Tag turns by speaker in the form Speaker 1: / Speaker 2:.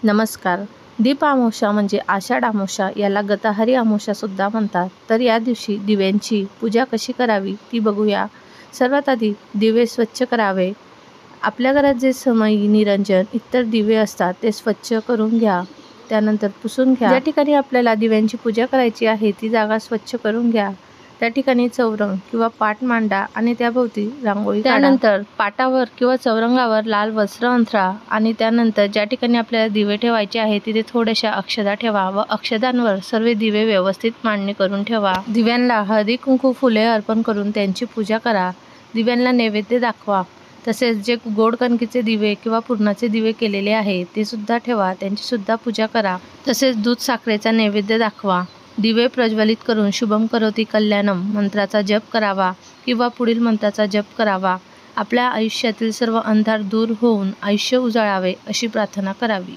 Speaker 1: नमस्कार. दीप अमावस्या म्हणजे आषाढ अमावस्या, याला गतहरी अमावस्यासुद्धा म्हणतात. तर या दिवशी दिव्यांची पूजा कशी करावी ती बघूया. सर्वात आधी दिवे स्वच्छ करावे. आपल्या घरात जे समई, निरंजन इतर दिवे असतात ते स्वच्छ करून घ्या. त्यानंतर पुसून घ्या. ज्या ठिकाणी आपल्याला दिव्यांची पूजा करायची आहे ती जागा स्वच्छ करून घ्या. त्या ठिकाणी चौरंग किंवा पाट मांडा आणि त्याभोवती रांगोळी काढा. त्यानंतर पाटावर किंवा चौरंगावर लाल वस्त्र अंथरा आणि त्यानंतर ज्या ठिकाणी आपल्याला दिवे ठेवायचे आहे तिथे थोड्याशा अक्षदा ठेवा व अक्षदांवर सर्व दिवे व्यवस्थित मांडणी करून ठेवा. दिव्यांना हळदी कुंकू फुले अर्पण करून त्यांची पूजा करा. दिव्यांना नैवेद्य दाखवा. तसेच जे गोड कणकीचे दिवे किंवा पुरणाचे दिवे केलेले आहे ते सुद्धा ठेवा, त्यांची सुद्धा पूजा करा. तसेच दूध साखरेचा नैवेद्य दाखवा. दिवे प्रज्वलित करून शुभम करोती कल्याणम मंत्राचा जप करावा किंवा पुढील मंत्राचा जप करावा. आपल्या आयुष्यातील सर्व अंधार दूर होऊन आयुष्य उजळावे अशी प्रार्थना करावी.